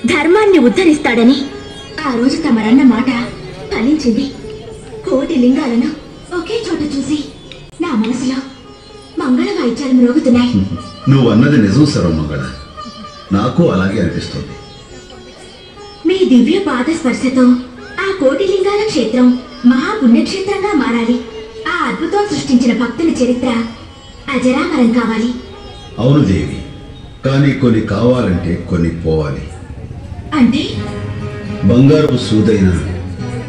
ధర్మాన్ని ఉద్ధరిస్తాడని ఆ రోజు తమరన్న మాట ఫలించింది. కోటి లింగాలను ఒకే చోట చూసి నా మనసులో మంగళ వాయిద్యాలు మ్రోగుతున్నాయి. నువ్వు అన్నది నిజం సర్వమంగళ, నాకు అలాగే అనిపిస్తుంది. మీ దివ్య పాద స్పర్శతో ఆ కోటి లింగాల క్షేత్రం మహాపుణ్యక్షేత్రంగా మారాలి. ఆ అద్భుతం సృష్టించిన భక్తుల చరిత్ర అజరామరం కావాలి. అవును దేవి, కానీ కొన్ని కావాలంటే కొన్ని పోవాలి. అంటే బంగారపు సూదైన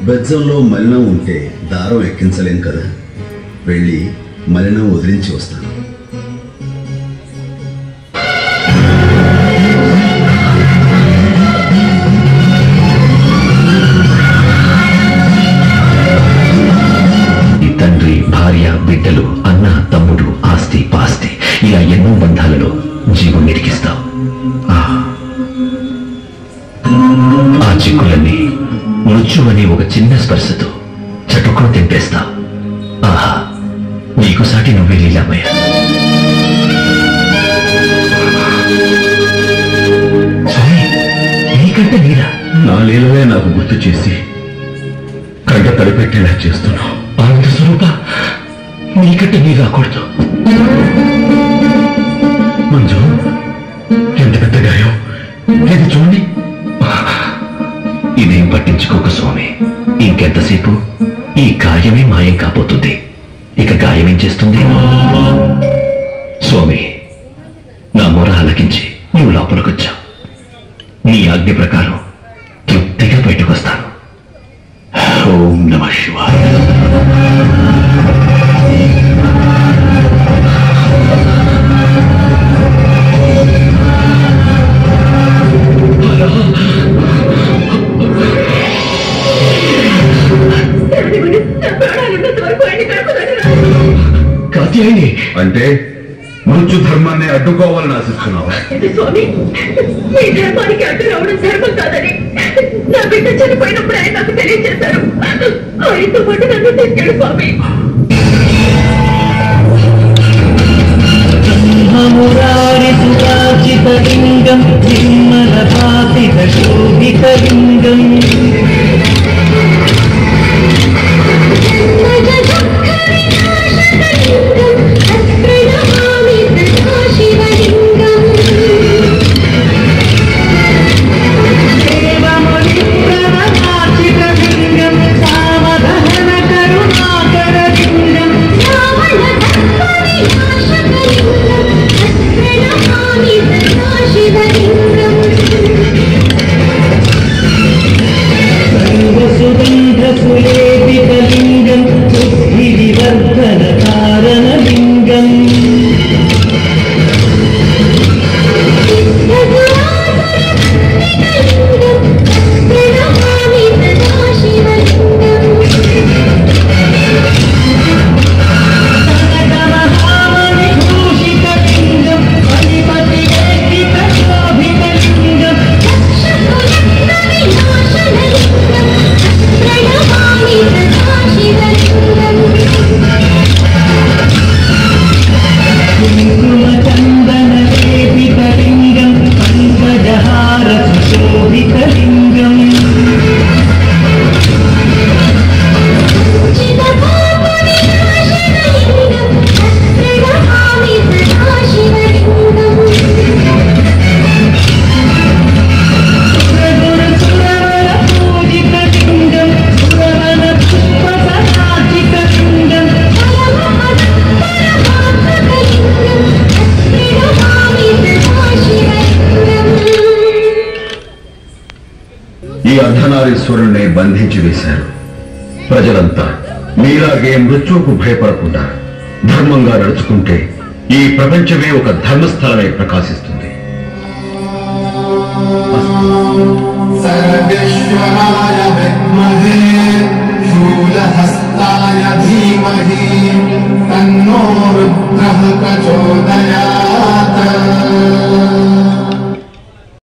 బెజ్జంలో మలినం ఉంటే దారం ఎక్కించలేం కదా. వెళ్ళి మలినం వదిలించి వస్తాను. తండ్రి, భార్య, బిడ్డలు, అన్న, తమ్ముడు, ఆస్తి పాస్తి, ఇలా ఎన్నో బంధాలలో జీవం నిరికిస్తావు. ఆ చిక్కులన్నీ మృత్యువని ఒక చిన్న స్పర్శతో చటుకును తెంపేస్తావు. ఆహా, నీకు సాటి నువ్వే లీలామయ్య. స్వామి, నీకంటే నీలా నా లీలలే నాకు గుర్తు చేసి కంట తడిపెట్టేలా చేస్తున్నావు. ఆనంద స్వరూప, నీకంటే నీ రాకూడదు. మంజు, ఎంత పెద్ద గాయం! ఇది చూడండి. ఇదేం పట్టించుకోక స్వామి, ఇంకెంతసేపు ఈ గాయమే మాయం కాబోతుంది. ఇక గాయమేం చేస్తుంది? స్వామి, నా మొర ఆలకించి నువ్వు లోపలికొచ్చావు. నీ ఆజ్ఞ ప్రకారం తృప్తిగా బయటకు వస్తాను. ఓం నమః శివాయ. కాత్యాయని అంటే మృత్యు ధర్మాన్ని అడ్డుకోవాలని ఆశిస్తున్నావా? స్వామి, మీ ధర్మానికి అడ్డు రావడం ధర్మం కాదని నా బిడ్డ చనిపోయినప్పుడు ఆయన నాకు తెలియజేశారు. ఆయనతో పాటు నన్ను తీసుకెళ్ళి స్వామి. లింగం నిర్మల భాసిత శోభిత లింగం అర్ధనారీశ్వరుణ్ణి బంధించి వేశారు. ప్రజలంతా మీలాగే మృత్యువుకు భయపడకుండా ధర్మంగా నడుచుకుంటే ఈ ప్రపంచమే ఒక ధర్మస్థలమై ప్రకాశిస్తుంది. సర్వేశ్వరాయ విద్మహే శూలహస్తాయ ధీమహి తన్నో రుద్రః ప్రచోదయాత్.